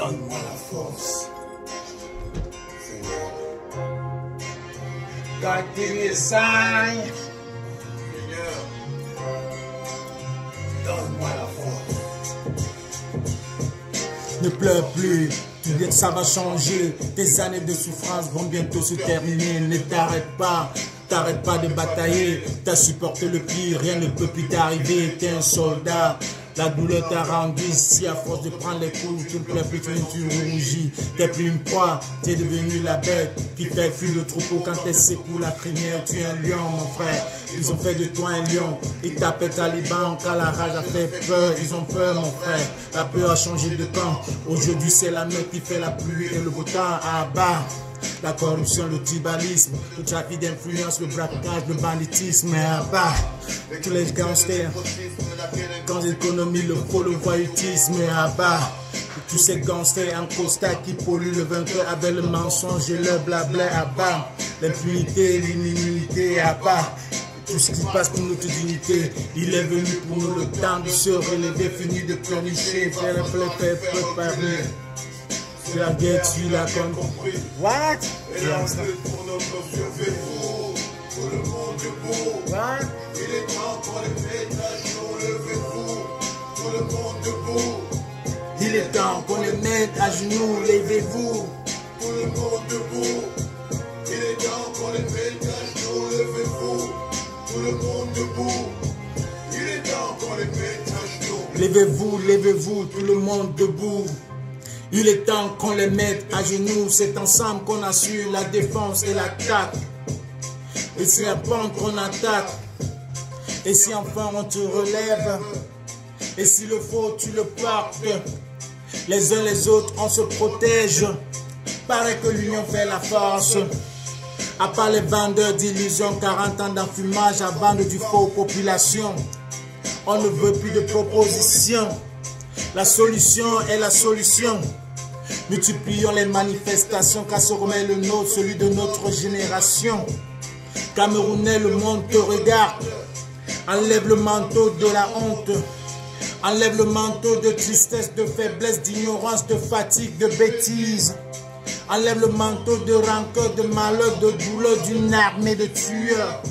Donne-moi la force. God give me a sign. Donne-moi la force. Ne pleure plus, tu dis que ça va changer. Tes années de souffrance vont bientôt se terminer. Ne t'arrête pas. T'arrêtes pas de batailler, t'as supporté le pire, rien ne peut plus t'arriver, t'es un soldat. La douleur t'a rendu ici à force de prendre les coups, tu ne pleures plus, tu rougis. T'es plus une proie, t'es devenu la bête qui fait fuir le troupeau quand t'es secoue la crinière. Tu es un lion, mon frère, ils ont fait de toi un lion. Ils t'appellent taliban quand la rage a fait peur. Ils ont peur, mon frère, la peur a changé de camp. Aujourd'hui c'est la mer qui fait la pluie et le beau temps à bas. La corruption, le tribalisme, le trafic d'influence, le braquage, le banditisme, et à bas. Tous les gangsters, quand l'économie, le faux, le voyoutisme, et à bas. Tous ces gangsters en costard qui polluent le vainqueur avec le mensonge et le blabla, à bas. L'impunité, l'inimité, à bas. Tout ce qui passe pour notre dignité, il est venu pour nous le temps de se relever, fini de pleurnicher, faire un préparer. La guerre, tu l'as compris. What? Et la pour notre survie, tout le monde debout. What? Il est temps qu'on les mette à genoux, levez-vous. Tout le monde debout. Il est temps qu'on les mette à genoux, levez-vous. Tout le monde debout. Il est temps qu'on les mette à genoux, levez-vous. Tout le monde debout. Il est temps qu'on les mette à genoux. Levez-vous, levez-vous, tout le monde debout. Il est temps qu'on les mette à genoux, c'est ensemble qu'on assure la défense et l'attaque. Et c'est la pente qu'on attaque. Et si enfin on te relève, et s'il le faut, tu le portes. Les uns les autres, on se protège. Paraît que l'union fait la force. À part les vendeurs d'illusions, 40 ans d'enfumage à vendre du faux aux populations. On ne veut plus de propositions. La solution est la solution. Multiplions les manifestations car se remet le nôtre, celui de notre génération. Camerounais, le monde te regarde. Enlève le manteau de la honte. Enlève le manteau de tristesse, de faiblesse, d'ignorance, de fatigue, de bêtise. Enlève le manteau de rancœur, de malheur, de douleur d'une armée de tueurs.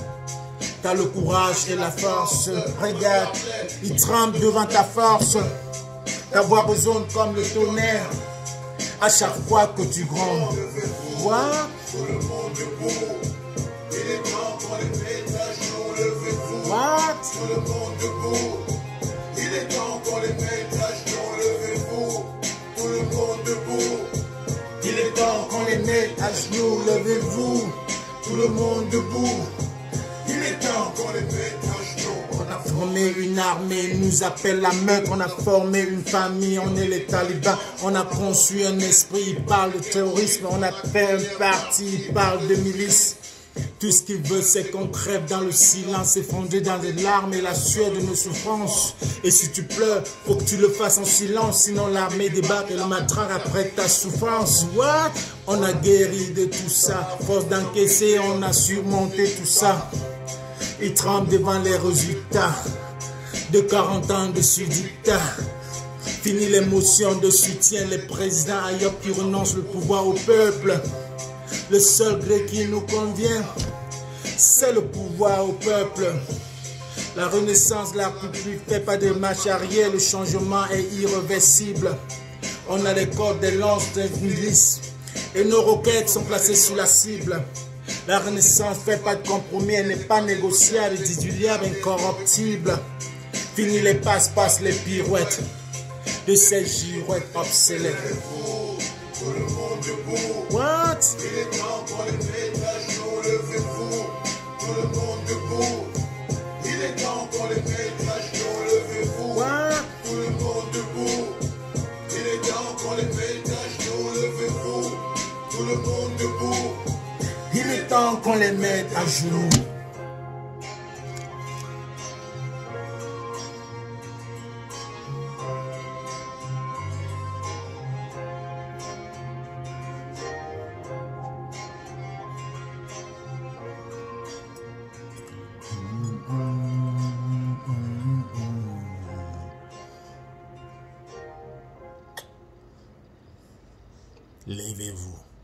T'as le courage et la force. Regarde, il tremble devant ta force. Ta voix résonne comme le tonnerre à chaque fois que tu grondes. What? Tout le monde debout. Il est temps qu'on les mette à genoux, levez-vous. What? Tout le monde debout. Il est temps qu'on les mette à genoux, levez-vous. Tout le monde debout. Il est temps qu'on les mette à genoux, levez-vous. Tout le monde debout. Il est temps qu'on les mette à genoux. On a formé une armée, ils nous appellent la meute. On a formé une famille, on est les talibans. On a conçu un esprit, ils parlent de terrorisme. On a fait un parti, ils parlent de milice. Tout ce qu'ils veulent, c'est qu'on crève dans le silence, effondré dans les larmes et la sueur de nos souffrances. Et si tu pleures, faut que tu le fasses en silence, sinon l'armée débarque et le matraque après ta souffrance. What? On a guéri de tout ça, force d'encaisser, on a surmonté tout ça. Ils tremblent devant les résultats de 40 ans de sudictat. Fini l'émotion de soutien, les présidents ailleurs qui renoncent le pouvoir au peuple. Le seul gré qui nous convient, c'est le pouvoir au peuple. La renaissance de la République fait pas de marche arrière, le changement est irréversible. On a les cordes des lances des milices et nos roquettes sont placées sous la cible. La renaissance fait pas de compromis, elle n'est pas négociable, déduliable, incorruptible. Fini les passe-passe, les pirouettes de ces girouettes obsolètes. Tout le monde debout. What? Il est temps qu'on les mette à genoux, levez-vous. Tout le monde debout. Il est temps qu'on les mette à genoux, levez-vous. What? Tout le monde debout. Il est temps qu'on les mette à genoux, levez-vous. Tout le monde debout. Il est temps qu'on les mette à genoux. Levez-vous.